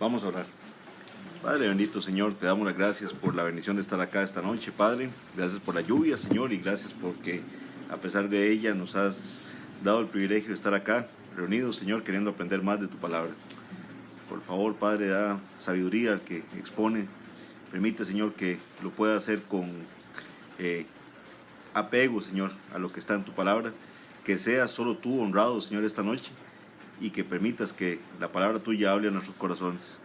Vamos a orar. Padre bendito, Señor, te damos las gracias por la bendición de estar acá esta noche, Padre. Gracias por la lluvia, Señor, y gracias porque a pesar de ella nos has dado el privilegio de estar acá, reunidos, Señor, queriendo aprender más de tu palabra. Por favor, Padre, da sabiduría al que expone. Permite, Señor, que lo pueda hacer con apego, Señor, a lo que está en tu palabra. Que seas solo tú honrado, Señor, esta noche, y que permitas que la palabra tuya hable a nuestros corazones.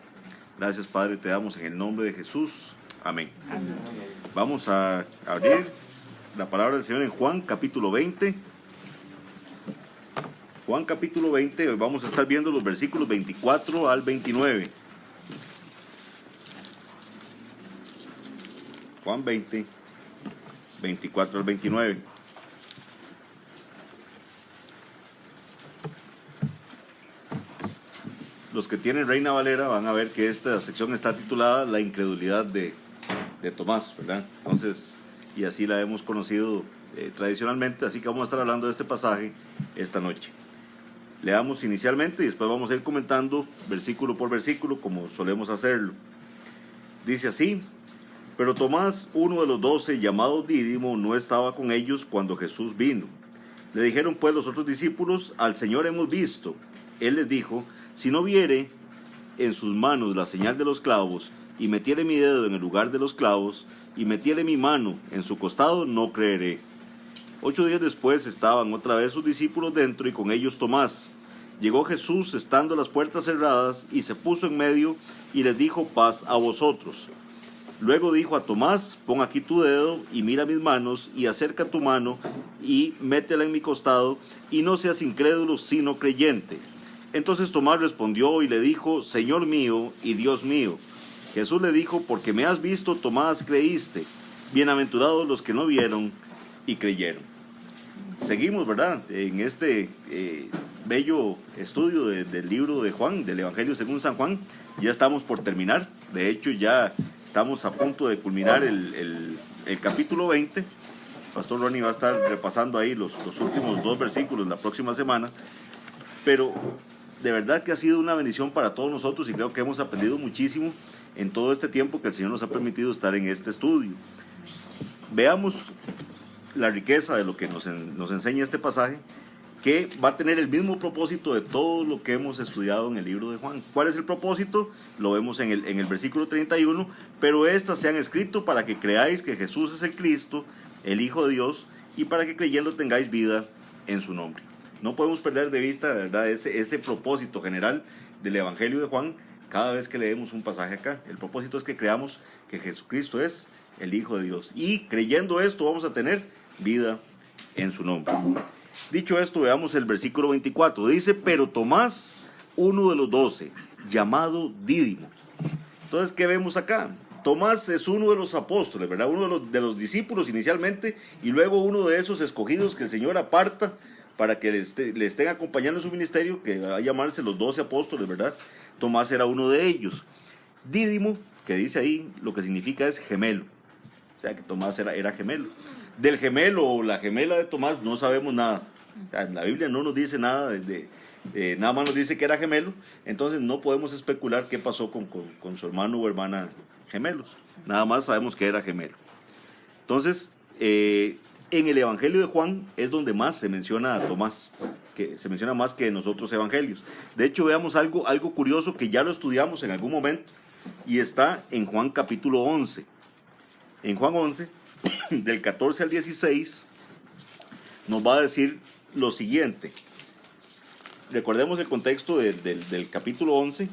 Gracias, Padre, te damos en el nombre de Jesús. Amén. Amén. Vamos a abrir la palabra del Señor en Juan capítulo 20. Juan capítulo 20, vamos a estar viendo los versículos 24 al 29. Juan 20, 24 al 29. Los que tienen Reina Valera van a ver que esta sección está titulada La incredulidad de Tomás, ¿verdad? Entonces, y así la hemos conocido tradicionalmente, así que vamos a estar hablando de este pasaje esta noche. Leamos inicialmente y después vamos a ir comentando versículo por versículo como solemos hacerlo. Dice así: pero Tomás, uno de los 12, llamado Dídimo, no estaba con ellos cuando Jesús vino. Le dijeron pues los otros discípulos: al Señor hemos visto. Él les dijo: si no viere en sus manos la señal de los clavos, y metiere mi dedo en el lugar de los clavos, y metiere mi mano en su costado, no creeré. 8 días después estaban otra vez sus discípulos dentro, y con ellos Tomás. Llegó Jesús estando las puertas cerradas, y se puso en medio, y les dijo: paz a vosotros. Luego dijo a Tomás: pon aquí tu dedo, y mira mis manos, y acerca tu mano, y métela en mi costado, y no seas incrédulo, sino creyente. Entonces Tomás respondió y le dijo: Señor mío y Dios mío. Jesús le dijo: porque me has visto, Tomás, creíste. Bienaventurados los que no vieron y creyeron. Seguimos, ¿verdad?, en este bello estudio del libro de Juan, del Evangelio según San Juan. Ya estamos por terminar. De hecho, ya estamos a punto de culminar el capítulo 20. Pastor Ronnie va a estar repasando ahí los últimos 2 versículos la próxima semana. Pero de verdad que ha sido una bendición para todos nosotros, y creo que hemos aprendido muchísimo en todo este tiempo que el Señor nos ha permitido estar en este estudio. Veamos la riqueza de lo que nos enseña este pasaje, que va a tener el mismo propósito de todo lo que hemos estudiado en el libro de Juan. ¿Cuál es el propósito? Lo vemos en el versículo 31. Pero estas se han escrito para que creáis que Jesús es el Cristo, el Hijo de Dios, y para que creyendo tengáis vida en su nombre. No podemos perder de vista, ¿verdad?, ese propósito general del Evangelio de Juan cada vez que leemos un pasaje acá. El propósito es que creamos que Jesucristo es el Hijo de Dios, y creyendo esto vamos a tener vida en su nombre. Dicho esto, veamos el versículo 24. Dice: pero Tomás, uno de los 12, llamado Dídimo. Entonces, ¿qué vemos acá? Tomás es uno de los apóstoles, ¿verdad?, uno de los discípulos inicialmente, y luego uno de esos escogidos que el Señor aparta para que le estén acompañando en su ministerio, que va a llamarse los 12 apóstoles, ¿verdad? Tomás era uno de ellos. Dídimo, que dice ahí, lo que significa es gemelo. O sea, que Tomás era gemelo. Del gemelo o la gemela de Tomás no sabemos nada. O sea, la Biblia no nos dice nada, nada más nos dice que era gemelo. Entonces no podemos especular qué pasó con su hermano o hermana gemelos. Nada más sabemos que era gemelo. Entonces, en el Evangelio de Juan es donde más se menciona a Tomás, que se menciona más que en los otros evangelios. De hecho, veamos algo curioso que ya lo estudiamos en algún momento, y está en Juan capítulo 11. En Juan 11, del 14 al 16, nos va a decir lo siguiente. Recordemos el contexto del capítulo 11.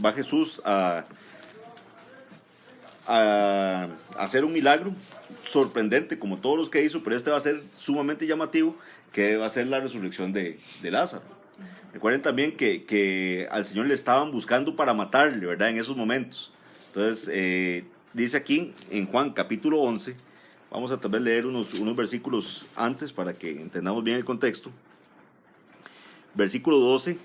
Va Jesús a hacer un milagro sorprendente como todos los que hizo, pero este va a ser sumamente llamativo, que va a ser la resurrección de Lázaro. Recuerden también que al Señor le estaban buscando para matarle, ¿verdad?, en esos momentos. Entonces, dice aquí en Juan capítulo 11, vamos a tal vez leer unos versículos antes para que entendamos bien el contexto. Versículo 12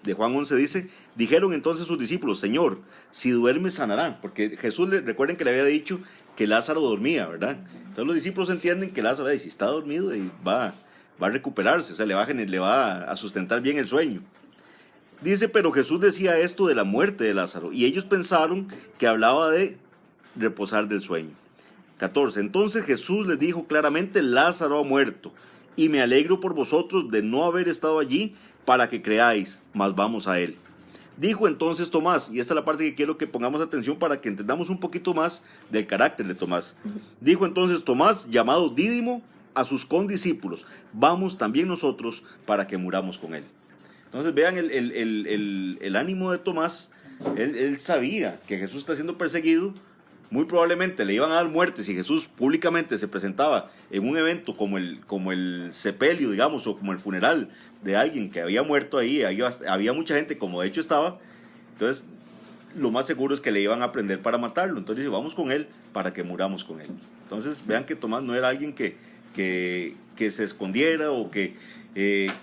de Juan 11 dice: dijeron entonces sus discípulos: Señor, si duerme sanará. Porque Jesús, recuerden que le había dicho que Lázaro dormía, ¿verdad? Entonces los discípulos entienden que Lázaro, si está dormido, va a recuperarse, o sea, le va a sustentar bien el sueño. Dice, pero Jesús decía esto de la muerte de Lázaro, y ellos pensaron que hablaba de reposar del sueño. 14. Entonces Jesús les dijo claramente, Lázaro ha muerto, y me alegro por vosotros de no haber estado allí para que creáis, mas vamos a él. Dijo entonces Tomás, y esta es la parte que quiero que pongamos atención para que entendamos un poquito más del carácter de Tomás. Dijo entonces Tomás, llamado Dídimo, a sus condiscípulos, vamos también nosotros para que muramos con él. Entonces vean el ánimo de Tomás. Él sabía que Jesús está siendo perseguido. Muy probablemente le iban a dar muerte si Jesús públicamente se presentaba en un evento como el sepelio, digamos, o como el funeral de alguien que había muerto ahí. Había mucha gente, como de hecho estaba. Entonces lo más seguro es que le iban a prender para matarlo. Entonces dice, vamos con él para que muramos con él. Entonces vean que Tomás no era alguien que se escondiera o que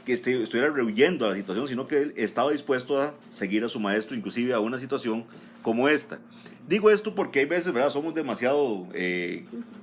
estuviera rehuyendo a la situación, sino que él estaba dispuesto a seguir a su maestro, inclusive a una situación como esta. Digo esto porque hay veces, ¿verdad?, somos demasiado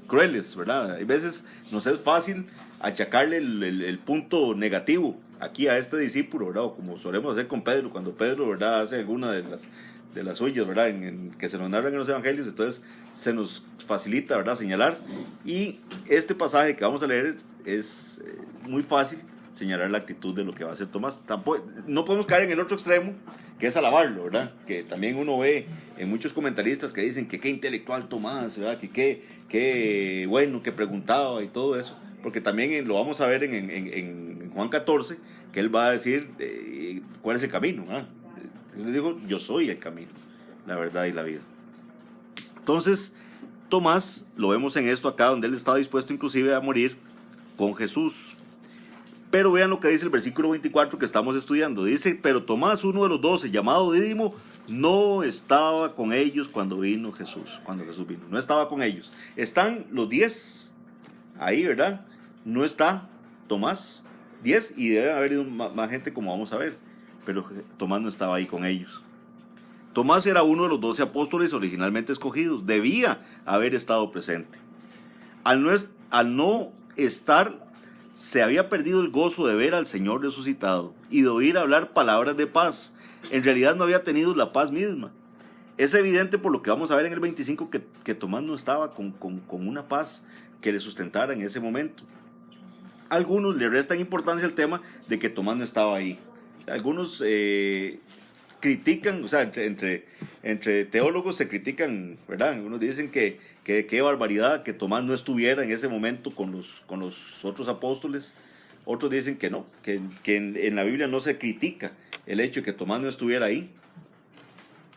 crueles, ¿verdad? Hay veces nos es fácil achacarle el punto negativo aquí a este discípulo, ¿verdad? O como solemos hacer con Pedro, cuando Pedro, ¿verdad?, hace alguna de las suyas, ¿verdad?, que se nos narran en los evangelios. Entonces se nos facilita, ¿verdad?, señalar. Y este pasaje que vamos a leer es muy fácil señalar la actitud de lo que va a hacer Tomás. Tampoco, no podemos caer en el otro extremo, que es alabarlo, ¿verdad? Que también uno ve en muchos comentaristas que dicen que qué intelectual Tomás, ¿verdad? Que qué bueno que preguntaba y todo eso. Porque también lo vamos a ver en Juan 14, que él va a decir cuál es el camino, ¿verdad? Él dijo, yo soy el camino, la verdad y la vida. Entonces, Tomás, lo vemos en esto acá, donde él estaba dispuesto inclusive a morir con Jesús. Pero vean lo que dice el versículo 24 que estamos estudiando. Dice, pero Tomás, uno de los 12, llamado Dídimo, no estaba con ellos cuando vino Jesús. Cuando Jesús vino, no estaba con ellos. Están los 10 ahí, ¿verdad? No está Tomás, 10, y debe haber ido más gente, como vamos a ver. Pero Tomás no estaba ahí con ellos. Tomás era uno de los 12 apóstoles originalmente escogidos. Debía haber estado presente. Al no estar, se había perdido el gozo de ver al Señor resucitado y de oír hablar palabras de paz. En realidad no había tenido la paz misma. Es evidente por lo que vamos a ver en el 25 que Tomás no estaba con una paz que le sustentara en ese momento. A algunos le restan importancia al tema de que Tomás no estaba ahí. Algunos critican, o sea, entre teólogos se critican, ¿verdad? Algunos dicen que qué barbaridad que Tomás no estuviera en ese momento con los otros apóstoles. Otros dicen que no, que en la Biblia no se critica el hecho de que Tomás no estuviera ahí.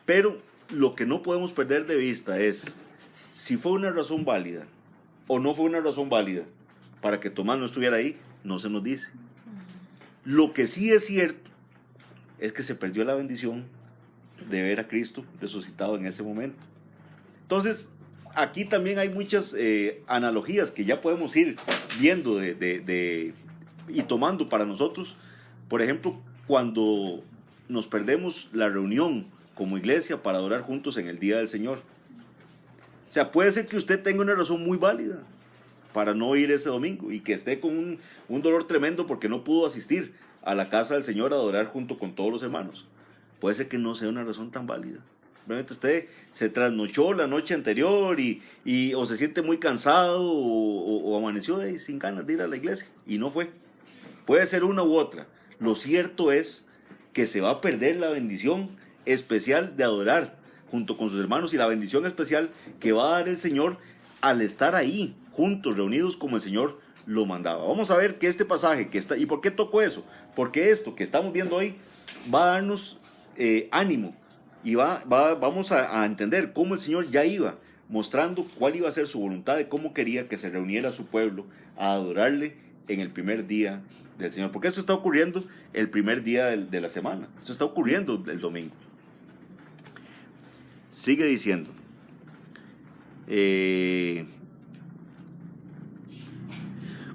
Pero lo que no podemos perder de vista es si fue una razón válida o no fue una razón válida para que Tomás no estuviera ahí, no se nos dice. Lo que sí es cierto es que se perdió la bendición de ver a Cristo resucitado en ese momento. Entonces, aquí también hay muchas analogías que ya podemos ir viendo y tomando para nosotros. Por ejemplo, cuando nos perdemos la reunión como iglesia para adorar juntos en el día del Señor. O sea, puede ser que usted tenga una razón muy válida para no ir ese domingo y que esté con un dolor tremendo porque no pudo asistir a la casa del Señor a adorar junto con todos los hermanos. Puede ser que no sea una razón tan válida. Realmente usted se trasnochó la noche anterior o se siente muy cansado o amaneció sin ganas de ir a la iglesia y no fue. Puede ser una u otra. Lo cierto es que se va a perder la bendición especial de adorar junto con sus hermanos y la bendición especial que va a dar el Señor al estar ahí juntos, reunidos como el Señor lo mandaba. Vamos a ver que este pasaje que está, ¿y por qué tocó eso? Porque esto que estamos viendo hoy va a darnos ánimo y vamos a entender cómo el Señor ya iba mostrando cuál iba a ser su voluntad de cómo quería que se reuniera su pueblo a adorarle en el primer día del Señor. Porque esto está ocurriendo el primer día de la semana. Esto está ocurriendo el domingo. Sigue diciendo.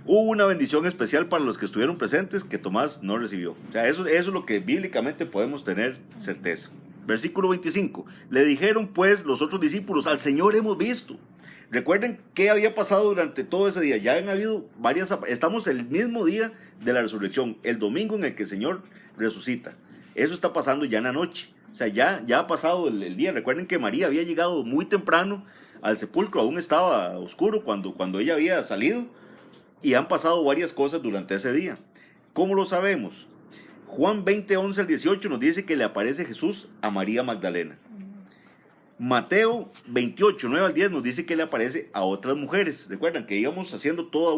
Hubo una bendición especial para los que estuvieron presentes que Tomás no recibió. O sea, eso es lo que bíblicamente podemos tener certeza. Versículo 25. Le dijeron pues los otros discípulos, al Señor hemos visto. Recuerden qué había pasado durante todo ese día. Ya han habido estamos el mismo día de la resurrección, el domingo en el que el Señor resucita. Eso está pasando ya en la noche. O sea, ya ha pasado el día. Recuerden que María había llegado muy temprano al sepulcro, aún estaba oscuro cuando ella había salido, y han pasado varias cosas durante ese día. ¿Cómo lo sabemos? Juan 20, 11 al 18 nos dice que le aparece Jesús a María Magdalena. Mateo 28, 9 al 10 nos dice que le aparece a otras mujeres. Recuerdan que íbamos haciendo toda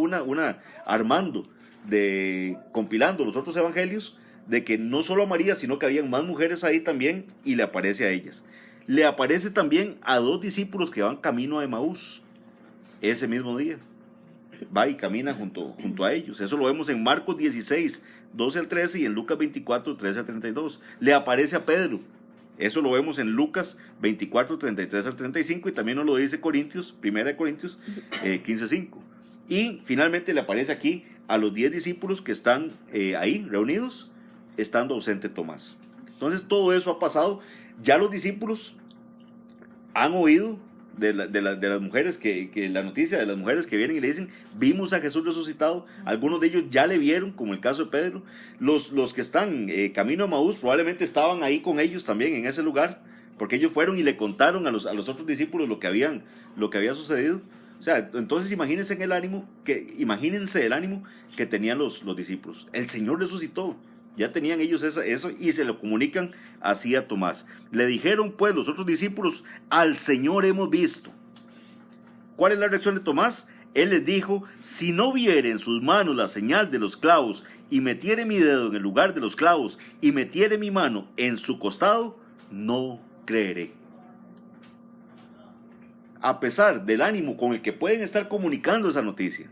armando, compilando los otros evangelios, de que no solo a María, sino que habían más mujeres ahí también, y le aparece a ellas. Le aparece también a 2 discípulos que van camino a Emaús ese mismo día. Va y camina junto a ellos. Eso lo vemos en Marcos 16, 12 al 13 y en Lucas 24, 13 al 32. Le aparece a Pedro. Eso lo vemos en Lucas 24, 33 al 35 y también nos lo dice Corintios, 1 Corintios 15, 5. Y finalmente le aparece aquí a los 10 discípulos que están ahí reunidos, estando ausente Tomás. Entonces todo eso ha pasado. Ya los discípulos han oído de las mujeres la noticia de las mujeres que vienen y le dicen: vimos a Jesús resucitado. Algunos de ellos ya le vieron, como el caso de Pedro. Los que están camino a Emaús probablemente estaban ahí con ellos también en ese lugar, porque ellos fueron y le contaron a los otros discípulos lo que había sucedido. O sea, entonces imagínense el ánimo que tenían los discípulos. El Señor resucitó. Ya tenían ellos eso y se lo comunican así a Tomás. Le dijeron pues los otros discípulos: al Señor hemos visto. ¿Cuál es la reacción de Tomás? Él les dijo: si no viere en sus manos la señal de los clavos, y metiere mi dedo en el lugar de los clavos, y metiere mi mano en su costado, no creeré. A pesar del ánimo con el que pueden estar comunicando esa noticia,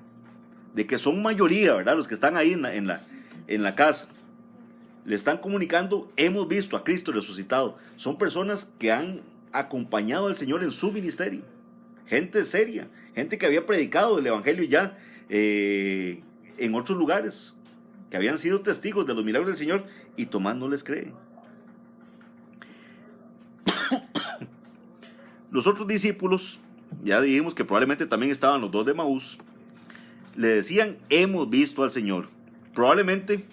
de que son mayoría, ¿verdad?, los que están ahí en la casa, le están comunicando: hemos visto a Cristo resucitado. Son personas que han acompañado al Señor en su ministerio. Gente seria, gente que había predicado el evangelio ya en otros lugares, que habían sido testigos de los milagros del Señor, y Tomás no les cree. Los otros discípulos, ya dijimos que probablemente también estaban los 2 de Emaús, le decían: hemos visto al Señor. Probablemente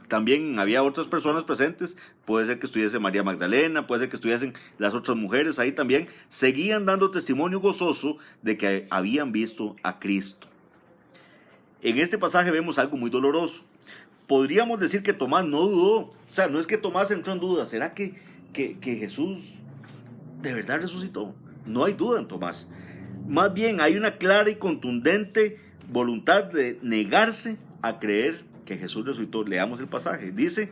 también había otras personas presentes. Puede ser que estuviese María Magdalena, puede ser que estuviesen las otras mujeres ahí también. Seguían dando testimonio gozoso de que habían visto a Cristo. En este pasaje vemos algo muy doloroso. Podríamos decir que Tomás no dudó. O sea, no es que Tomás entró en duda. ¿Será que Jesús de verdad resucitó? No hay duda en Tomás. Más bien hay una clara y contundente voluntad de negarse a creer que Jesús resucitó. Leamos el pasaje. Dice: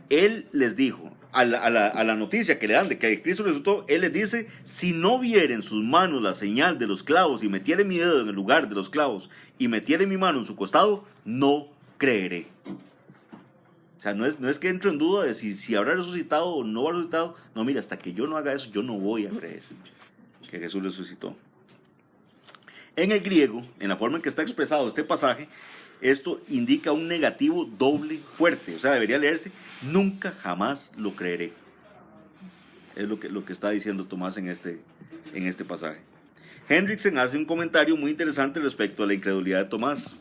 él les dijo, a la noticia que le dan de que Cristo resucitó, él les dice: si no viere en sus manos la señal de los clavos, y metiere mi dedo en el lugar de los clavos, y metiere mi mano en su costado, no creeré. O sea, no es que entro en duda de si habrá resucitado o no habrá resucitado. No, mira, hasta que yo no haga eso, yo no voy a creer que Jesús resucitó. En el griego, en la forma en que está expresado este pasaje, esto indica un negativo doble fuerte. O sea, debería leerse: nunca jamás lo creeré. Es lo que está diciendo Tomás en este pasaje. Hendrickson hace un comentario muy interesante respecto a la incredulidad de Tomás.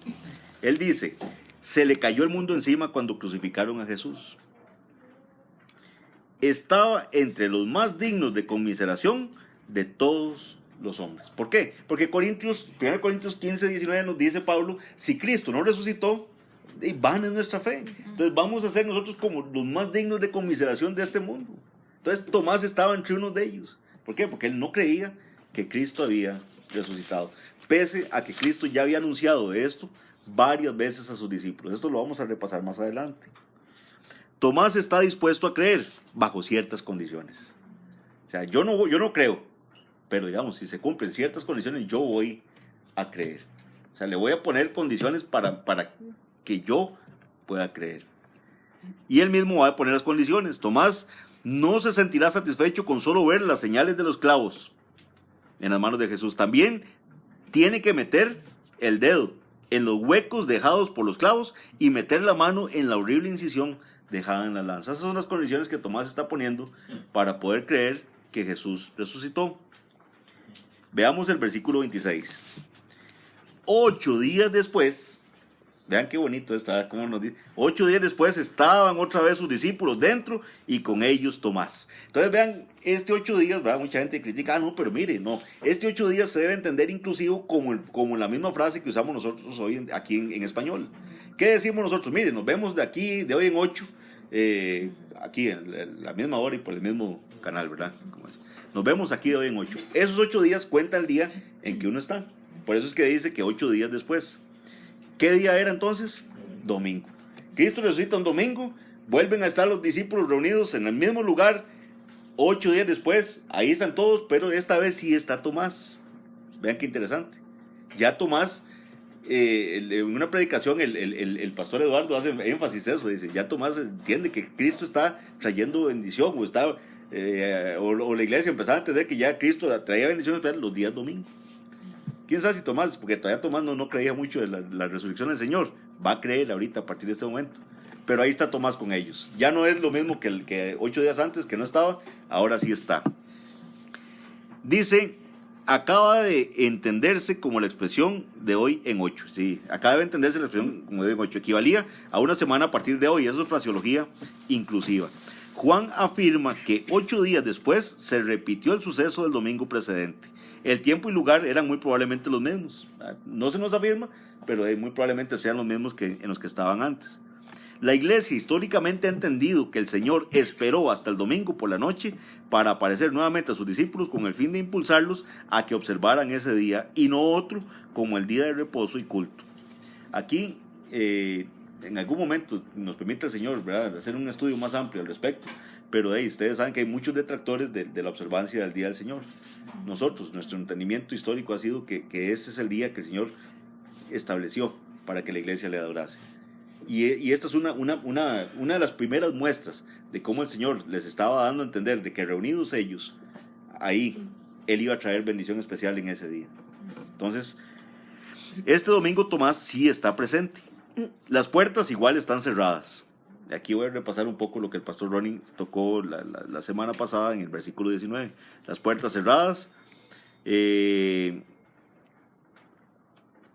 Él dice: se le cayó el mundo encima cuando crucificaron a Jesús. Estaba entre los más dignos de conmiseración de todos los hombres. ¿Por qué? Porque 1 Corintios 15, 19 nos dice Pablo: si Cristo no resucitó, vana es nuestra fe. Entonces vamos a ser nosotros como los más dignos de conmiseración de este mundo. Entonces Tomás estaba entre uno de ellos. ¿Por qué? Porque él no creía que Cristo había resucitado, pese a que Cristo ya había anunciado esto varias veces a sus discípulos. Esto lo vamos a repasar más adelante. Tomás está dispuesto a creer bajo ciertas condiciones. O sea, yo no creo, pero digamos, si se cumplen ciertas condiciones, yo voy a creer. O sea, le voy a poner condiciones para que yo pueda creer. Y él mismo va a poner las condiciones. Tomás no se sentirá satisfecho con solo ver las señales de los clavos en las manos de Jesús. También tiene que meter el dedo en los huecos dejados por los clavos y meter la mano en la horrible incisión dejada en la lanza. Esas son las condiciones que Tomás está poniendo para poder creer que Jesús resucitó. Veamos el versículo 26. 8 días después Vean qué bonito está, como nos dice. 8 días después estaban otra vez sus discípulos dentro y con ellos Tomás. Entonces vean, este 8 días, ¿verdad? Mucha gente critica, no, pero mire, no. Este 8 días se debe entender inclusive como la misma frase que usamos nosotros hoy aquí en español. ¿Qué decimos nosotros? Mire, nos vemos de aquí, de hoy en 8, aquí en la misma hora y por el mismo canal, ¿verdad? Nos vemos aquí de hoy en 8. Esos 8 días cuenta el día en que uno está. Por eso es que dice que 8 días después. ¿Qué día era entonces? Domingo. Cristo resucita un domingo, vuelven a estar los discípulos reunidos en el mismo lugar, 8 días después, ahí están todos, pero esta vez sí está Tomás. Vean qué interesante. Ya Tomás, en una predicación, el pastor Eduardo hace énfasis a eso, dice, ya Tomás entiende que Cristo está trayendo bendición, o la iglesia empezaba a entender que ya Cristo traía bendición especial los días domingos. ¿Quién sabe si Tomás, porque todavía Tomás no creía mucho de la resurrección del Señor, va a creer ahorita a partir de este momento? Pero ahí está Tomás con ellos. Ya no es lo mismo que 8 días antes, que no estaba, ahora sí está. Dice, acaba de entenderse como la expresión de hoy en 8. Sí, acaba de entenderse la expresión como de hoy en 8. Equivalía a una semana a partir de hoy. Eso es fraseología inclusiva. Juan afirma que 8 días después se repitió el suceso del domingo precedente. El tiempo y lugar eran muy probablemente los mismos. No se nos afirma, pero muy probablemente sean los mismos que en los que estaban antes. La iglesia históricamente ha entendido que el Señor esperó hasta el domingo por la noche para aparecer nuevamente a sus discípulos con el fin de impulsarlos a que observaran ese día y no otro como el día de reposo y culto. Aquí, en algún momento nos permite el Señor, ¿verdad?, hacer un estudio más amplio al respecto, pero ustedes saben que hay muchos detractores de la observancia del día del Señor. Nosotros, nuestro entendimiento histórico ha sido que ese es el día que el Señor estableció para que la iglesia le adorase. Y esta es una de las primeras muestras de cómo el Señor les estaba dando a entender de que reunidos ellos, ahí Él iba a traer bendición especial en ese día. Entonces, este domingo Tomás sí está presente. Las puertas igual están cerradas. Aquí voy a repasar un poco lo que el pastor Ronnie tocó la semana pasada en el versículo 19. Las puertas cerradas.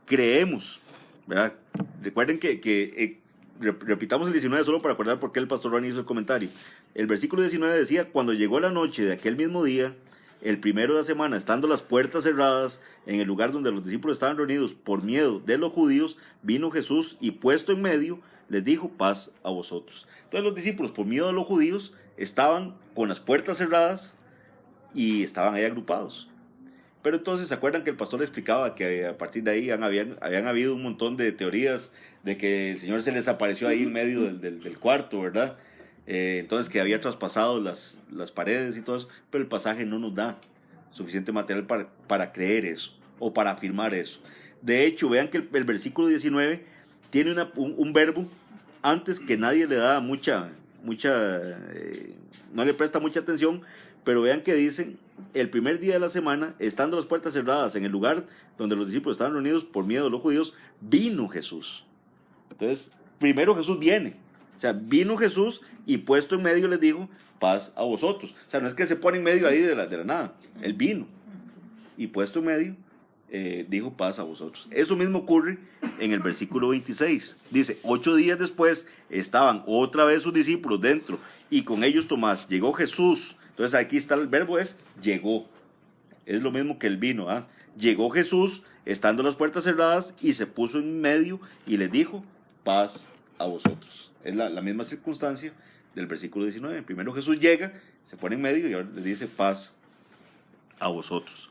Creemos, ¿verdad? Recuerden que repitamos el 19 solo para acordar por qué el pastor Ronnie hizo el comentario. El versículo 19 decía, cuando llegó la noche de aquel mismo día, el primero de la semana, estando las puertas cerradas en el lugar donde los discípulos estaban reunidos por miedo de los judíos, vino Jesús y puesto en medio, les dijo, paz a vosotros. Entonces los discípulos, por miedo de los judíos, estaban con las puertas cerradas y estaban ahí agrupados. Pero entonces, ¿se acuerdan que el pastor explicaba que a partir de ahí habían habido un montón de teorías de que el Señor se les apareció ahí en medio del cuarto, ¿verdad? Entonces que había traspasado las paredes y todo eso, pero el pasaje no nos da suficiente material para creer eso o para afirmar eso. De hecho, vean que el versículo 19 tiene un verbo antes que nadie le da no le presta mucha atención, pero vean que dicen, el primer día de la semana, estando las puertas cerradas en el lugar donde los discípulos estaban reunidos por miedo de los judíos, vino Jesús. Entonces, primero Jesús viene. O sea, vino Jesús y puesto en medio les dijo, paz a vosotros. O sea, no es que se pone en medio ahí de la nada. Él vino y puesto en medio dijo, paz a vosotros. Eso mismo ocurre en el versículo 26. Dice, 8 días después estaban otra vez sus discípulos dentro y con ellos Tomás. Llegó Jesús. Entonces aquí está el verbo llegó. Es lo mismo que el vino. Llegó Jesús estando las puertas cerradas y se puso en medio y les dijo, paz a vosotros. Es la misma circunstancia del versículo 19. Primero Jesús llega, se pone en medio y ahora les dice paz a vosotros.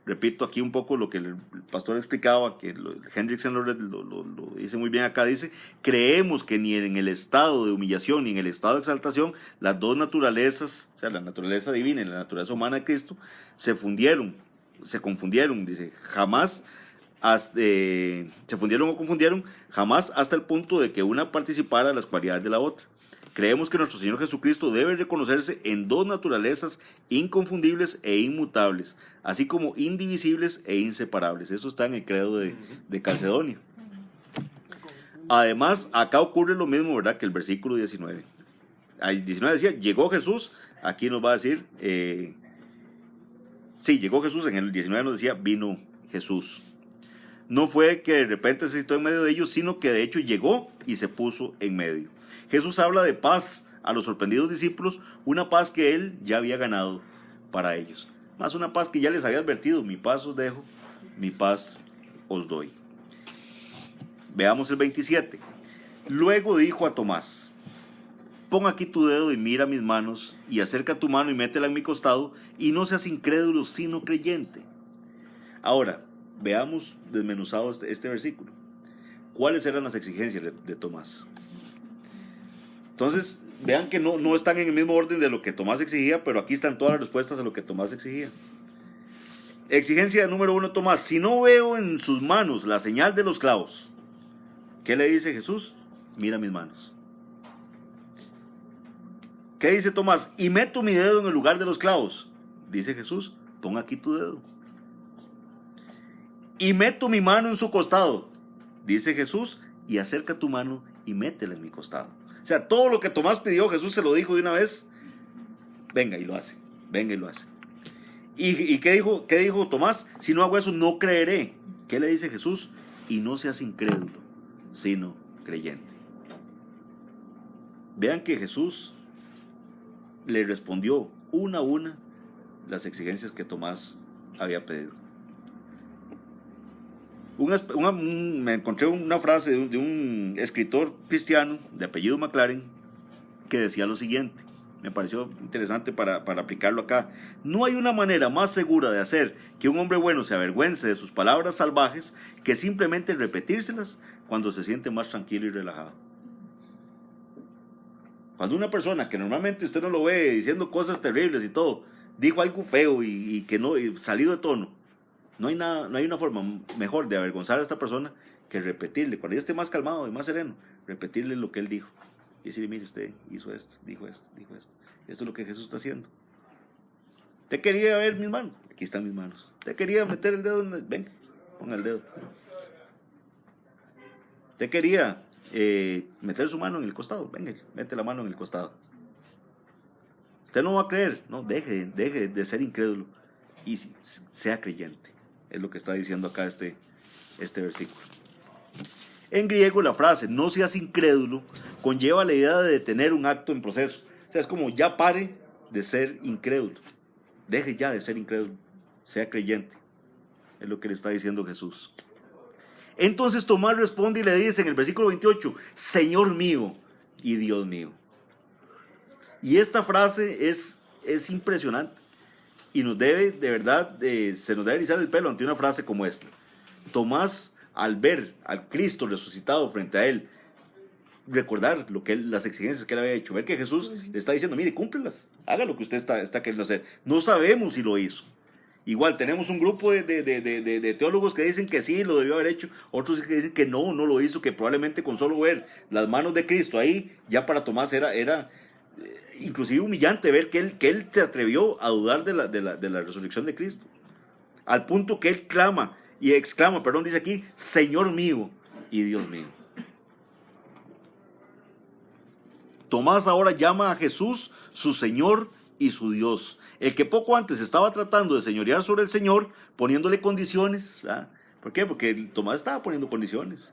Repito aquí un poco lo que el pastor explicaba, que Hendrickson lo dice muy bien acá. Dice, creemos que ni en el estado de humillación ni en el estado de exaltación, las dos naturalezas, o sea, la naturaleza divina y la naturaleza humana de Cristo, se confundieron, dice, jamás. Se fundieron o confundieron jamás hasta el punto de que una participara de las cualidades de la otra. Creemos que nuestro Señor Jesucristo debe reconocerse en dos naturalezas inconfundibles e inmutables, así como indivisibles e inseparables. Eso está en el credo de Calcedonia. Además, acá ocurre lo mismo, ¿verdad?, que el versículo 19. El 19 decía, llegó Jesús, aquí nos va a decir, sí, llegó Jesús, en el 19 nos decía, vino Jesús. No fue que de repente se situó en medio de ellos, sino que de hecho llegó y se puso en medio. Jesús habla de paz a los sorprendidos discípulos, una paz que él ya había ganado para ellos. Más una paz que ya les había advertido: mi paz os dejo, mi paz os doy. Veamos el 27. Luego dijo a Tomás: pon aquí tu dedo y mira mis manos, y acerca tu mano y métela en mi costado, y no seas incrédulo sino creyente. Ahora, veamos desmenuzado este versículo. ¿Cuáles eran las exigencias de Tomás? Entonces, vean que no están en el mismo orden de lo que Tomás exigía, pero aquí están todas las respuestas a lo que Tomás exigía. Exigencia número 1, Tomás: si no veo en sus manos la señal de los clavos, ¿qué le dice Jesús? Mira mis manos. ¿Qué dice Tomás? Y meto mi dedo en el lugar de los clavos. Dice Jesús: pon aquí tu dedo. Y meto mi mano en su costado. Dice Jesús: y acerca tu mano y métela en mi costado. O sea, todo lo que Tomás pidió, Jesús se lo dijo de una vez. Venga y lo hace. Venga y lo hace. ¿Y qué dijo Tomás? Si no hago eso, no creeré. ¿Qué le dice Jesús? Y no seas incrédulo, sino creyente. Vean que Jesús le respondió una a una las exigencias que Tomás había pedido. Me encontré una frase de un escritor cristiano de apellido McLaren que decía lo siguiente. Me pareció interesante para aplicarlo acá. No hay una manera más segura de hacer que un hombre bueno se avergüence de sus palabras salvajes que simplemente repetírselas cuando se siente más tranquilo y relajado. Cuando una persona que normalmente usted no lo ve diciendo cosas terribles y todo, dijo algo feo y que no salido de tono, no hay una forma mejor de avergonzar a esta persona que repetirle, cuando ella esté más calmado y más sereno, repetirle lo que él dijo. Y decirle: mire, usted hizo esto, dijo esto, dijo esto. Esto es lo que Jesús está haciendo. ¿Usted quería ver mis manos? Aquí están mis manos. ¿Usted quería meter el dedo? Venga, ponga el dedo. ¿Usted quería meter su mano en el costado? Venga, mete la mano en el costado. Usted no va a creer. No, deje de ser incrédulo y sea creyente. Es lo que está diciendo acá este versículo. En griego, la frase "no seas incrédulo" conlleva la idea de detener un acto en proceso. O sea, es como: ya pare de ser incrédulo. Deje ya de ser incrédulo. Sea creyente. Es lo que le está diciendo Jesús. Entonces Tomás responde y le dice en el versículo 28: Señor mío y Dios mío. Y esta frase es impresionante. Y nos debe, de verdad, se nos debe erizar el pelo ante una frase como esta. Tomás, al ver al Cristo resucitado frente a él, recordar las exigencias que él había hecho, ver que Jesús le está diciendo: mire, cúmplelas, haga lo que usted está queriendo hacer. No sabemos si lo hizo. Igual tenemos un grupo de teólogos que dicen que sí, lo debió haber hecho. Otros que dicen que no lo hizo, que probablemente con solo ver las manos de Cristo ahí, ya para Tomás era inclusive humillante ver que él se atrevió a dudar de la resurrección de Cristo. Al punto que él exclama, dice aquí: Señor mío y Dios mío. Tomás ahora llama a Jesús su Señor y su Dios. El que poco antes estaba tratando de señorear sobre el Señor, poniéndole condiciones. ¿Verdad? ¿Por qué? Porque Tomás estaba poniendo condiciones.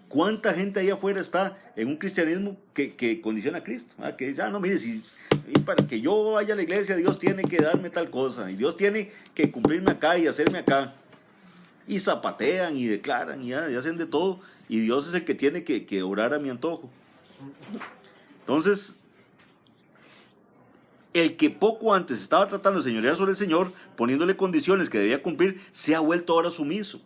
¿Cuánta gente ahí afuera está en un cristianismo que condiciona a Cristo? ¿Verdad? Que dice: no, mire, para que yo vaya a la iglesia, Dios tiene que darme tal cosa, y Dios tiene que cumplirme acá y hacerme acá. Y zapatean y declaran y hacen de todo, y Dios es el que tiene que orar a mi antojo. Entonces, el que poco antes estaba tratando de señorear sobre el Señor, poniéndole condiciones que debía cumplir, se ha vuelto ahora sumiso.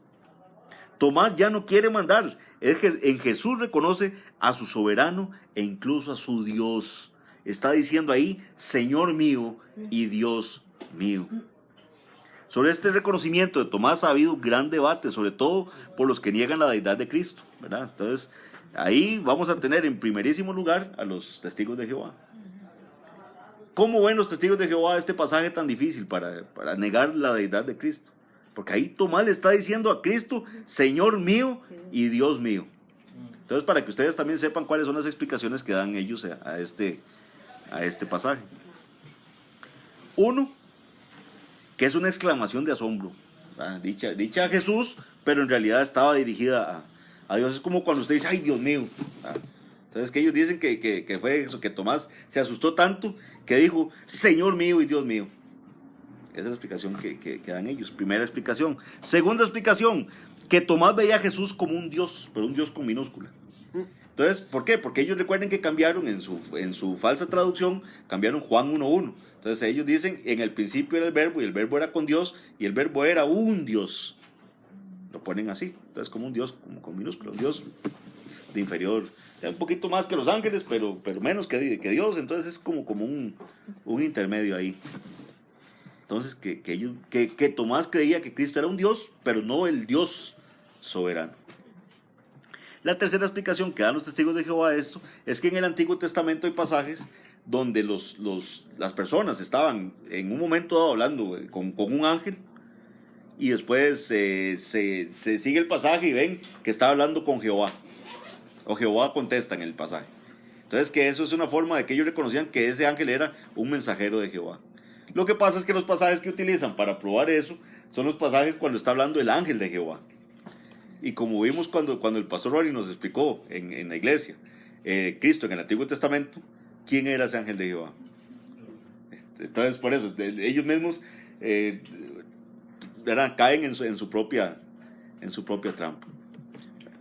Tomás ya no quiere mandar. En Jesús reconoce a su soberano e incluso a su Dios. Está diciendo ahí: Señor mío y Dios mío. Sobre este reconocimiento de Tomás ha habido gran debate, sobre todo por los que niegan la deidad de Cristo, ¿verdad? Entonces, ahí vamos a tener en primerísimo lugar a los testigos de Jehová. ¿Cómo ven los testigos de Jehová este pasaje tan difícil para negar la deidad de Cristo? Porque ahí Tomás le está diciendo a Cristo: Señor mío y Dios mío. Entonces, para que ustedes también sepan cuáles son las explicaciones que dan ellos a este pasaje. Uno, que es una exclamación de asombro. dicha a Jesús, pero en realidad estaba dirigida a Dios. Es como cuando usted dice, ay, Dios mío. Entonces que ellos dicen que fue eso, que Tomás se asustó tanto que dijo, Señor mío y Dios mío. Esa es la explicación que dan ellos. Primera explicación. Segunda explicación, que Tomás veía a Jesús como un Dios, pero un Dios con minúscula. Entonces, ¿por qué? Porque ellos recuerden que cambiaron en su falsa traducción, cambiaron Juan 1:1. Entonces ellos dicen, en el principio era el verbo y el verbo era con Dios y el verbo era un Dios. Lo ponen así. Entonces como un Dios como con minúscula, un Dios de inferior, un poquito más que los ángeles, pero menos que Dios. Entonces es como un intermedio ahí. Entonces que Tomás creía que Cristo era un Dios, pero no el Dios soberano. La tercera explicación que dan los testigos de Jehová a esto es que en el Antiguo Testamento hay pasajes donde las personas estaban en un momento dado hablando con un ángel y después se sigue el pasaje y ven que está hablando con Jehová, o Jehová contesta en el pasaje. Entonces que eso es una forma de que ellos reconocían que ese ángel era un mensajero de Jehová. Lo que pasa es que los pasajes que utilizan para probar eso son los pasajes cuando está hablando el ángel de Jehová. Y como vimos cuando el pastor Rory nos explicó en la iglesia, Cristo en el Antiguo Testamento, ¿quién era ese ángel de Jehová? Entonces por eso, ellos mismos caen en su propia trampa.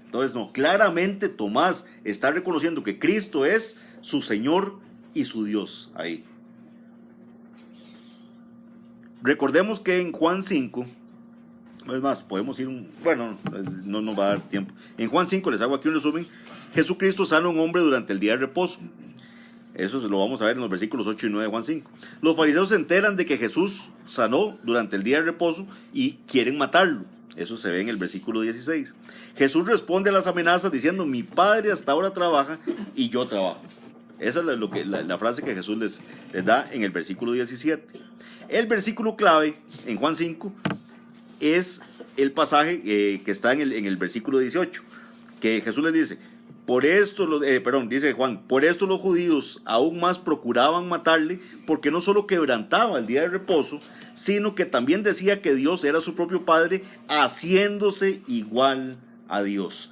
Entonces no, claramente Tomás está reconociendo que Cristo es su Señor y su Dios ahí. Recordemos que en Juan 5, es más, podemos ir, bueno, no nos va a dar tiempo. En Juan 5, les hago aquí un resumen, Jesucristo sana a un hombre durante el día de reposo. Eso lo vamos a ver en los versículos 8 y 9 de Juan 5. Los fariseos se enteran de que Jesús sanó durante el día de reposo y quieren matarlo. Eso se ve en el versículo 16. Jesús responde a las amenazas diciendo, mi Padre hasta ahora trabaja y yo trabajo. Esa es la frase que Jesús les da en el versículo 17. El versículo clave en Juan 5 es el pasaje que está en el versículo 18, que Jesús les dice, dice Juan, por esto los judíos aún más procuraban matarle, porque no solo quebrantaba el día de reposo, sino que también decía que Dios era su propio Padre, haciéndose igual a Dios.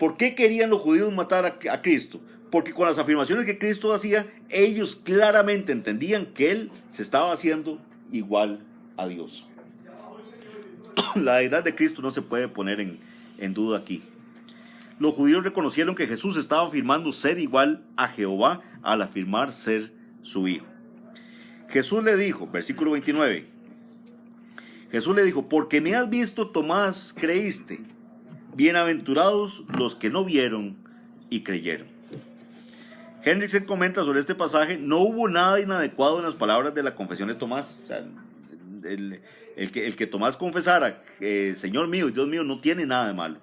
¿Por qué querían los judíos matar a Cristo? Porque con las afirmaciones que Cristo hacía, ellos claramente entendían que Él se estaba haciendo igual a Dios. La deidad de Cristo no se puede poner en duda aquí. Los judíos reconocieron que Jesús estaba afirmando ser igual a Jehová al afirmar ser su hijo. Jesús le dijo, versículo 29, Jesús le dijo, porque me has visto, Tomás, creíste. Bienaventurados los que no vieron y creyeron. Hendrickson comenta sobre este pasaje, no hubo nada inadecuado en las palabras de la confesión de Tomás. O sea, el que Tomás confesara, Señor mío y Dios mío, no tiene nada de malo.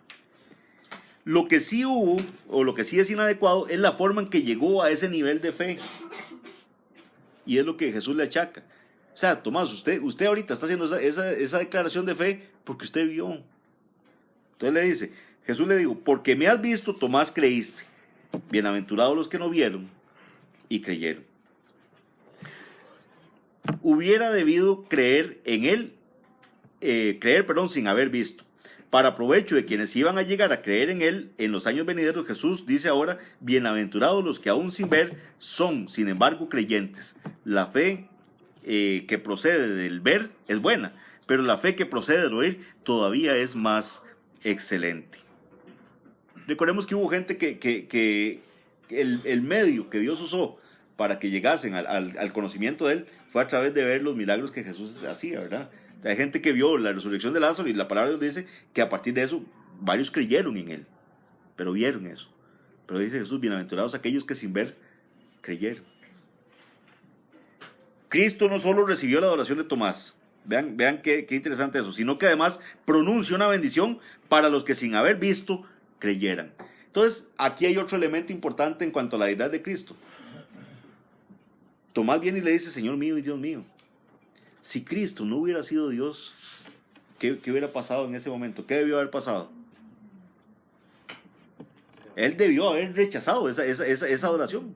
Lo que sí hubo, o lo que sí es inadecuado, es la forma en que llegó a ese nivel de fe. Y es lo que Jesús le achaca. O sea, Tomás, usted ahorita está haciendo esa declaración de fe porque usted vio. Entonces le dice, Jesús le dijo, porque me has visto, Tomás, creíste. Bienaventurados los que no vieron y creyeron. Hubiera debido creer en él, sin haber visto. Para provecho de quienes iban a llegar a creer en él en los años venideros, Jesús dice ahora, bienaventurados los que aún sin ver son, sin embargo, creyentes. La fe que procede del ver es buena, pero la fe que procede del oír todavía es más excelente. Recordemos que hubo gente que el medio que Dios usó para que llegasen al conocimiento de él fue a través de ver los milagros que Jesús hacía, ¿verdad? Hay gente que vio la resurrección de Lázaro y la palabra de Dios dice que a partir de eso varios creyeron en él, pero vieron eso. Pero dice Jesús, bienaventurados aquellos que sin ver creyeron. Cristo no solo recibió la adoración de Tomás, vean qué interesante eso, sino que además pronuncia una bendición para los que sin haber visto creyeran. Entonces, aquí hay otro elemento importante en cuanto a la deidad de Cristo. Tomás viene y le dice, Señor mío y Dios mío. Si Cristo no hubiera sido Dios, ¿qué hubiera pasado en ese momento? ¿Qué debió haber pasado? Él debió haber rechazado esa adoración,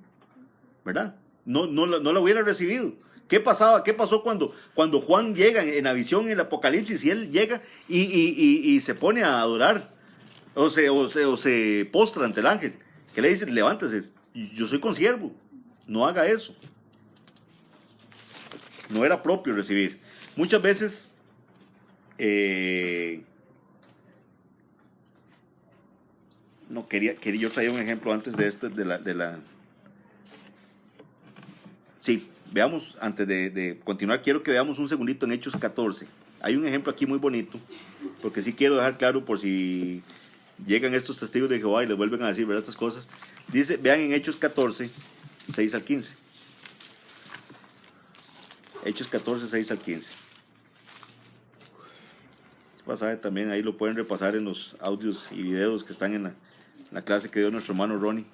¿verdad? No la hubiera recibido. ¿Qué pasaba? ¿Qué pasó cuando Juan llega en la visión, en el Apocalipsis, y él llega y se pone a adorar, o se postra ante el ángel, que le dice, levántese, yo soy consiervo, no haga eso. No era propio recibir. Muchas veces, no quería yo traer un ejemplo antes de este, de la sí, veamos, antes de continuar, quiero que veamos un segundito en Hechos 14. Hay un ejemplo aquí muy bonito, porque sí quiero dejar claro por si llegan estos testigos de Jehová y les vuelven a decir, ¿verdad?, estas cosas. Dice, vean en Hechos 14, 6 al 15. Hechos 14, 6 al 15. Este pasaje también ahí lo pueden repasar en los audios y videos que están en la clase que dio nuestro hermano Ronnie.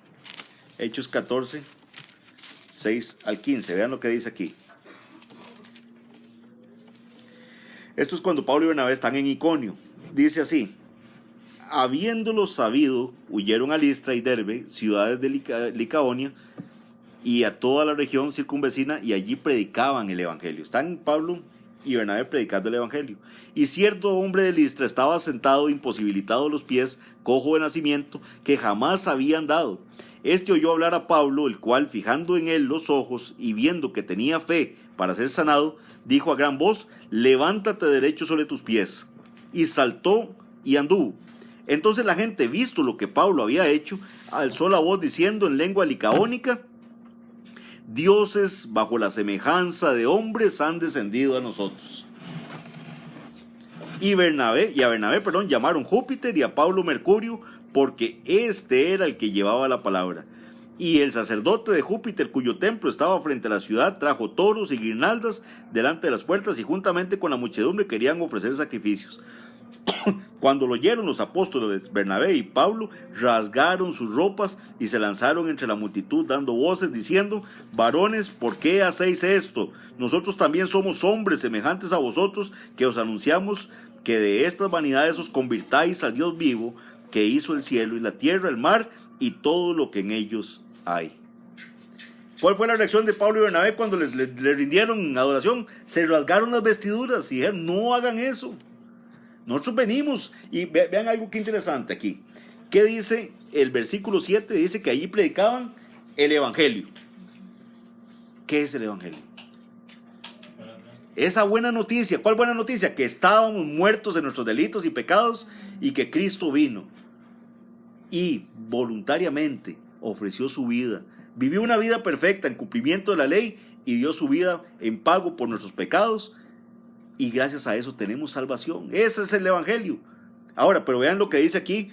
Hechos 14, 6 al 15. Vean lo que dice aquí. Esto es cuando Pablo y Bernabé están en Iconio. Dice así: habiéndolo sabido, huyeron a Listra y Derbe, ciudades de Licaonia, y a toda la región circunvecina, y allí predicaban el evangelio. Están Pablo y Bernabé predicando el evangelio. Y cierto hombre de Listra estaba sentado, imposibilitado de los pies, cojo de nacimiento, que jamás había andado. Este oyó hablar a Pablo, el cual, fijando en él los ojos y viendo que tenía fe para ser sanado, dijo a gran voz: levántate derecho sobre tus pies. Y saltó y anduvo. Entonces la gente, visto lo que Pablo había hecho, alzó la voz diciendo en lengua licaónica: dioses bajo la semejanza de hombres han descendido a nosotros. Y a Bernabé, llamaron Júpiter, y a Pablo Mercurio, porque este era el que llevaba la palabra. Y el sacerdote de Júpiter, cuyo templo estaba frente a la ciudad, trajo toros y guirnaldas delante de las puertas, y juntamente con la muchedumbre querían ofrecer sacrificios. Cuando lo oyeron los apóstoles Bernabé y Pablo, rasgaron sus ropas y se lanzaron entre la multitud, dando voces diciendo: varones, ¿por qué hacéis esto? Nosotros también somos hombres semejantes a vosotros, que os anunciamos que de estas vanidades os convirtáis al Dios vivo, que hizo el cielo y la tierra, el mar y todo lo que en ellos hay. ¿Cuál fue la reacción de Pablo y Bernabé cuando les rindieron adoración? Se rasgaron las vestiduras y dijeron: no hagan eso. Nosotros venimos, y vean algo que interesante aquí. ¿Qué dice el versículo 7? Dice que allí predicaban el evangelio. ¿Qué es el evangelio? Esa buena noticia. ¿Cuál buena noticia? Que estábamos muertos en nuestros delitos y pecados, y que Cristo vino y voluntariamente ofreció su vida, vivió una vida perfecta en cumplimiento de la ley y dio su vida en pago por nuestros pecados. Y gracias a eso tenemos salvación. Ese es el evangelio. Ahora, pero vean lo que dice aquí,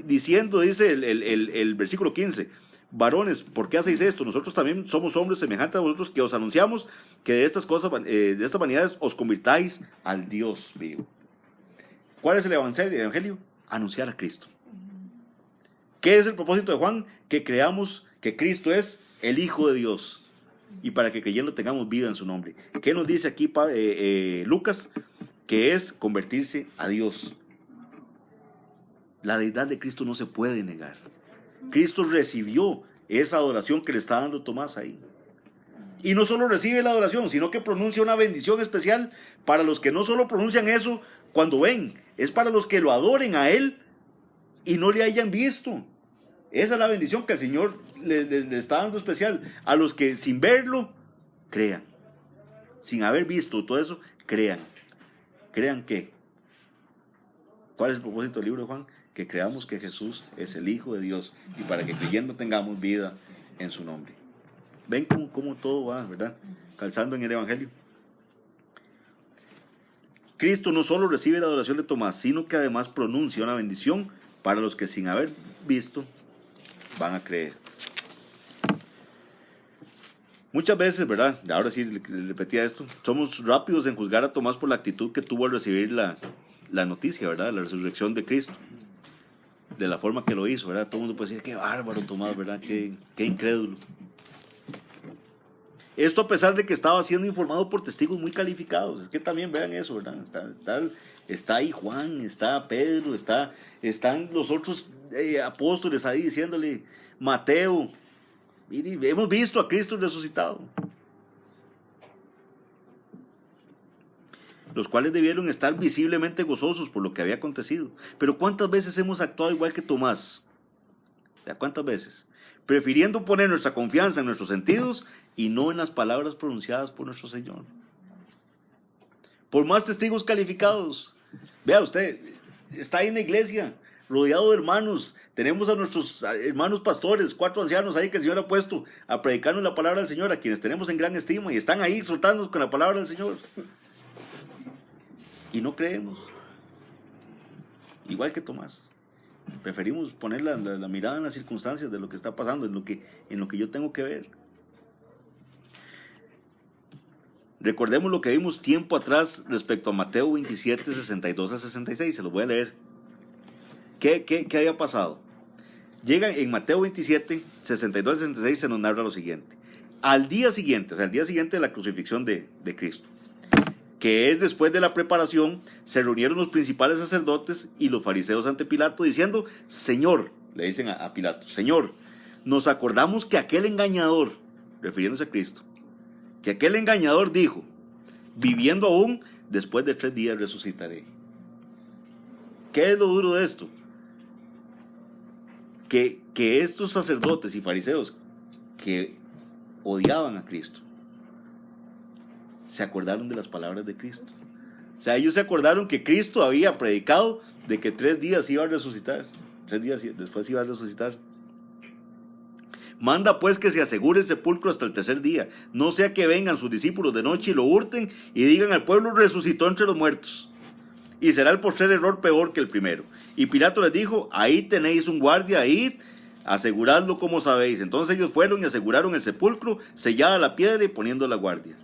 dice el versículo 15: varones, ¿por qué hacéis esto? Nosotros también somos hombres semejantes a vosotros, que os anunciamos que de estas cosas, de estas vanidades, os convirtáis al Dios vivo. ¿Cuál es el evangelio? Anunciar a Cristo. ¿Qué es el propósito de Juan? Que creamos que Cristo es el Hijo de Dios, y para que creyendo tengamos vida en su nombre. ¿Qué nos dice aquí Lucas? Que es convertirse a Dios. La deidad de Cristo no se puede negar. Cristo recibió esa adoración que le está dando Tomás ahí. Y no solo recibe la adoración, sino que pronuncia una bendición especial para los que no solo pronuncian eso cuando ven, es para los que lo adoren a Él y no le hayan visto. Esa es la bendición que el Señor le está dando especial. A los que sin verlo, crean. Sin haber visto todo eso, crean. ¿Crean qué? ¿Cuál es el propósito del libro de Juan? Que creamos que Jesús es el Hijo de Dios, y para que creyendo tengamos vida en su nombre. ¿Ven cómo todo va, verdad? Calzando en el evangelio. Cristo no solo recibe la adoración de Tomás, sino que además pronuncia una bendición para los que sin haber visto van a creer. Muchas veces, ¿verdad? Ahora sí le repetía esto. Somos rápidos en juzgar a Tomás por la actitud que tuvo al recibir la noticia, ¿verdad? La resurrección de Cristo. De la forma que lo hizo, ¿verdad? Todo el mundo puede decir: qué bárbaro Tomás, ¿verdad? Qué incrédulo. Esto a pesar de que estaba siendo informado por testigos muy calificados. Es que también vean eso, ¿verdad? Está ahí Juan, está Pedro, están los otros apóstoles ahí diciéndole: Mateo, mire, hemos visto a Cristo resucitado. los cuales debieron estar visiblemente gozosos por lo que había acontecido. Pero ¿cuántas veces hemos actuado igual que Tomás? ¿Cuántas veces? Prefiriendo poner nuestra confianza en nuestros sentidos y no en las palabras pronunciadas por nuestro Señor. Por más testigos calificados. Vea usted, está ahí en la iglesia, rodeado de hermanos. Tenemos a nuestros hermanos pastores, 4 ancianos ahí que el Señor ha puesto a predicarnos la palabra del Señor, a quienes tenemos en gran estima, y están ahí exhortándonos con la palabra del Señor. Y no creemos. Igual que Tomás. Preferimos poner la mirada en las circunstancias de lo que está pasando, en lo que yo tengo que ver. Recordemos lo que vimos tiempo atrás respecto a Mateo 27, 62 a 66. Se los voy a leer. ¿Qué había pasado? Llega en Mateo 27, 62 a 66, se nos narra lo siguiente. Al día siguiente, o sea, al día siguiente de la crucifixión de Cristo, que es después de la preparación, se reunieron los principales sacerdotes y los fariseos ante Pilato, diciendo: Señor, le dicen a Pilato, Señor, nos acordamos que aquel engañador, refiriéndose a Cristo, que aquel engañador dijo: viviendo aún, después de 3 días resucitaré. ¿Qué es lo duro de esto? Que estos sacerdotes y fariseos que odiaban a Cristo se acordaron de las palabras de Cristo. O sea, ellos se acordaron que Cristo había predicado de que 3 días iba a resucitar. 3 días después iba a resucitar. Manda pues que se asegure el sepulcro hasta el 3er día, no sea que vengan sus discípulos de noche y lo hurten y digan al pueblo: resucitó entre los muertos. Y será el postrer error peor que el primero. Y Pilato les dijo: ahí tenéis un guardia, id, aseguradlo como sabéis. Entonces ellos fueron y aseguraron el sepulcro, sellada la piedra y poniendo la guardia.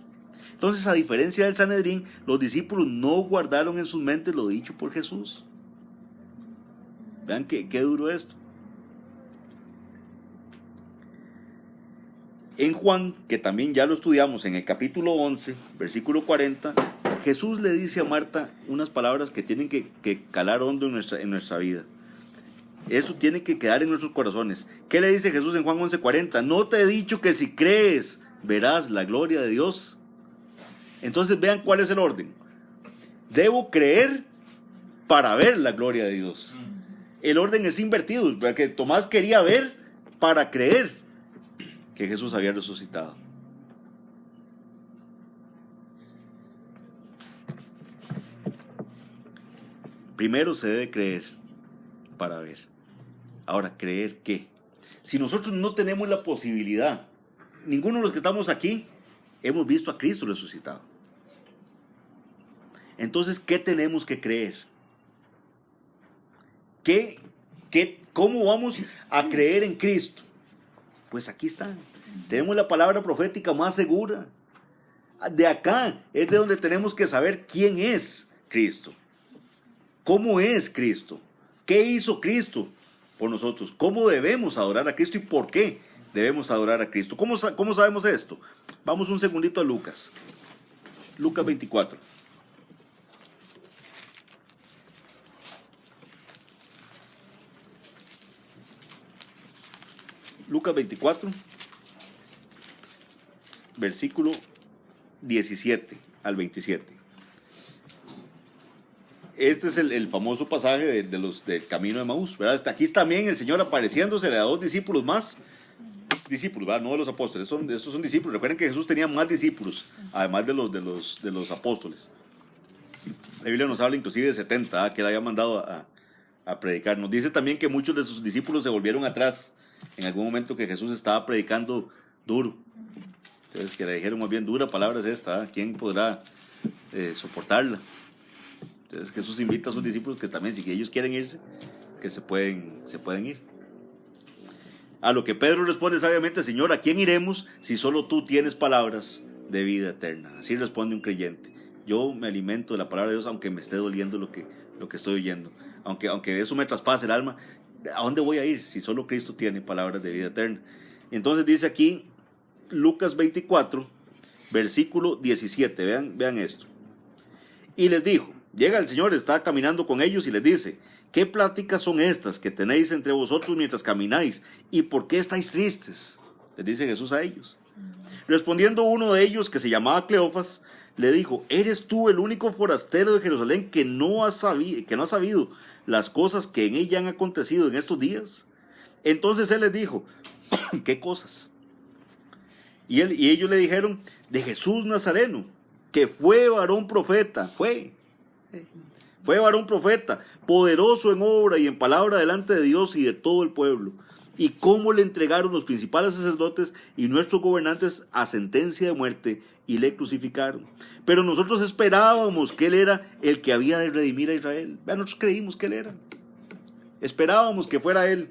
Entonces, a diferencia del Sanedrín, los discípulos no guardaron en sus mentes lo dicho por Jesús. Vean qué duro esto. En Juan, que también ya lo estudiamos en el capítulo 11, versículo 40, Jesús le dice a Marta unas palabras que tienen que calar hondo en nuestra vida. Eso tiene que quedar en nuestros corazones. ¿Qué le dice Jesús en Juan 11:40? No te he dicho que si crees verás la gloria de Dios. Entonces vean cuál es el orden. Debo creer para ver la gloria de Dios. El orden es invertido, porque Tomás quería ver para creer que Jesús había resucitado. Primero se debe creer para ver. Ahora, ¿creer qué? Si nosotros no tenemos la posibilidad, ninguno de los que estamos aquí hemos visto a Cristo resucitado. Entonces, ¿qué tenemos que creer? ¿Cómo vamos a creer en Cristo? Pues aquí está. Tenemos la palabra profética más segura. De acá es de donde tenemos que saber quién es Cristo. ¿Cómo es Cristo? ¿Qué hizo Cristo por nosotros? ¿Cómo debemos adorar a Cristo y por qué debemos adorar a Cristo? ¿Cómo sabemos esto? Vamos un segundito a Lucas. Lucas 24. Lucas 24, versículo 17 al 27. Este es el famoso pasaje del camino de Emaús, ¿verdad? Hasta aquí también el Señor apareciéndosele a 2 discípulos más. Discípulos, ¿verdad? No de los apóstoles, estos son discípulos. Recuerden que Jesús tenía más discípulos, además de los apóstoles. La Biblia nos habla inclusive de 70, que él había mandado a predicar. Nos dice también que muchos de sus discípulos se volvieron atrás en algún momento que Jesús estaba predicando duro. Entonces, que le dijeron más bien: dura palabra es esta, ¿quién podrá soportarla? Entonces Jesús invita a sus discípulos que también, si ellos quieren irse, que se pueden ir. A lo que Pedro responde sabiamente: Señor, ¿a quién iremos si solo tú tienes palabras de vida eterna? Así responde un creyente: yo me alimento de la palabra de Dios aunque me esté doliendo lo que estoy oyendo, aunque eso me traspase el alma. ¿A dónde voy a ir si solo Cristo tiene palabras de vida eterna? Entonces dice aquí Lucas 24, versículo 17. Vean esto. Y les dijo, llega el Señor, está caminando con ellos y les dice: ¿qué pláticas son estas que tenéis entre vosotros mientras camináis? ¿Y por qué estáis tristes? Les dice Jesús a ellos. Respondiendo uno de ellos, que se llamaba Cleofas, le dijo: ¿eres tú el único forastero de Jerusalén que no ha sabido las cosas que en ella han acontecido en estos días? Entonces él les dijo: ¿qué cosas? Y ellos le dijeron: de Jesús Nazareno, que fue varón profeta, fue varón profeta, poderoso en obra y en palabra delante de Dios y de todo el pueblo. Y cómo le entregaron los principales sacerdotes y nuestros gobernantes a sentencia de muerte y le crucificaron. Pero nosotros esperábamos que él era el que había de redimir a Israel. Nosotros creímos que él era. Esperábamos que fuera él.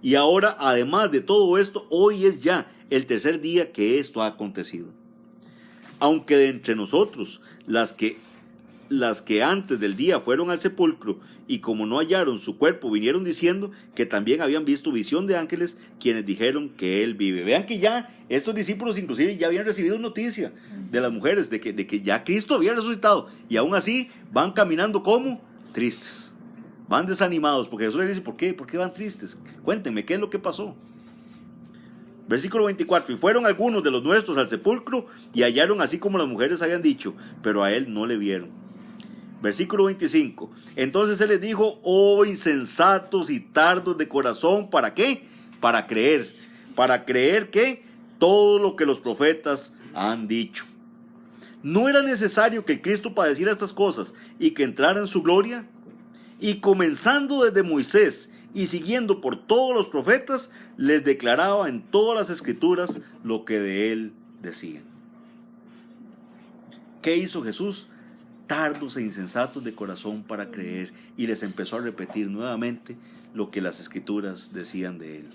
Y ahora, además de todo esto, hoy es ya el tercer día que esto ha acontecido. Aunque de entre nosotros, las que antes del día fueron al sepulcro y como no hallaron su cuerpo, vinieron diciendo que también habían visto visión de ángeles, quienes dijeron que él vive. Vean que ya estos discípulos inclusive ya habían recibido noticia de las mujeres de que ya Cristo había resucitado, y aún así van caminando como tristes, van desanimados, porque Jesús les dice: ¿por qué? ¿Por qué van tristes? Cuéntenme, ¿qué es lo que pasó? Versículo 24: y fueron algunos de los nuestros al sepulcro y hallaron así como las mujeres habían dicho, pero a él no le vieron. Versículo 25: entonces él les dijo: oh insensatos y tardos de corazón, ¿para qué? Para creer que todo lo que los profetas han dicho. ¿No era necesario que el Cristo padeciera estas cosas y que entrara en su gloria? Y comenzando desde Moisés y siguiendo por todos los profetas, les declaraba en todas las escrituras lo que de él decían. ¿Qué hizo Jesús? Tardos e insensatos de corazón para creer, y les empezó a repetir nuevamente lo que las escrituras decían de él.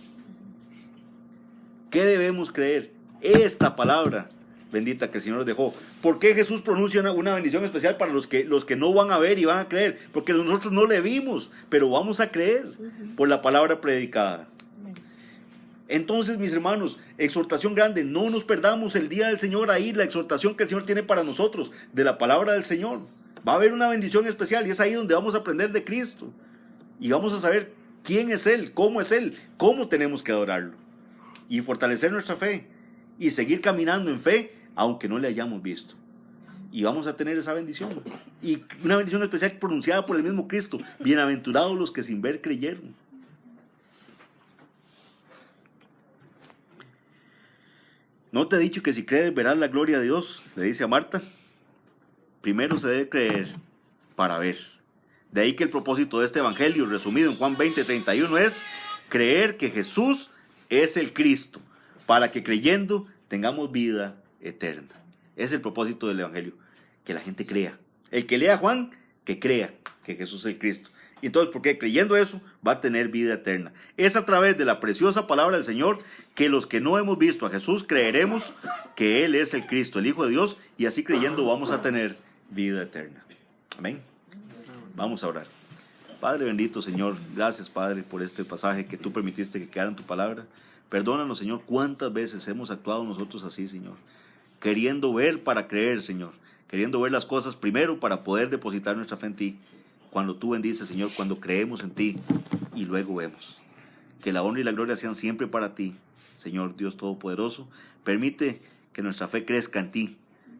¿Qué debemos creer? Esta palabra bendita que el Señor nos dejó. ¿Por qué Jesús pronuncia una bendición especial para los que no van a ver y van a creer? Porque nosotros no le vimos, pero vamos a creer por la palabra predicada. Entonces, mis hermanos, exhortación grande: no nos perdamos el día del Señor ahí, la exhortación que el Señor tiene para nosotros, de la palabra del Señor. Va a haber una bendición especial, y es ahí donde vamos a aprender de Cristo. Y vamos a saber quién es Él, cómo tenemos que adorarlo. Y fortalecer nuestra fe, y seguir caminando en fe, aunque no le hayamos visto. Y vamos a tener esa bendición. Y una bendición especial pronunciada por el mismo Cristo: bienaventurados los que sin ver creyeron. ¿No te he dicho que si crees verás la gloria de Dios?, le dice a Marta. Primero se debe creer para ver. De ahí que el propósito de este evangelio, resumido en Juan 20:31, es creer que Jesús es el Cristo, para que creyendo tengamos vida eterna. Es el propósito del evangelio, que la gente crea. El que lea Juan, que crea que Jesús es el Cristo. Y entonces, porque creyendo eso, va a tener vida eterna. Es a través de la preciosa palabra del Señor que los que no hemos visto a Jesús creeremos que Él es el Cristo, el Hijo de Dios, y así creyendo vamos a tener vida eterna. Amén. Vamos a orar. Padre bendito, Señor, gracias, Padre, por este pasaje que tú permitiste que quedara en tu palabra. Perdónanos, Señor, cuántas veces hemos actuado nosotros así, Señor, queriendo ver para creer, Señor, queriendo ver las cosas primero para poder depositar nuestra fe en ti. Cuando tú bendices, Señor, cuando creemos en ti y luego vemos. Que la honra y la gloria sean siempre para ti, Señor Dios Todopoderoso. Permite que nuestra fe crezca en ti.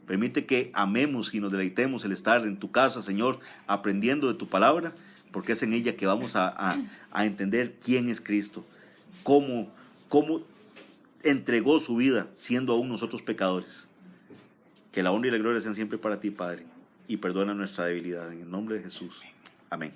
Permite que amemos y nos deleitemos el estar en tu casa, Señor, aprendiendo de tu palabra, porque es en ella que vamos a entender quién es Cristo, cómo entregó su vida siendo aún nosotros pecadores. Que la honra y la gloria sean siempre para ti, Padre, y perdona nuestra debilidad. En el nombre de Jesús. Amén.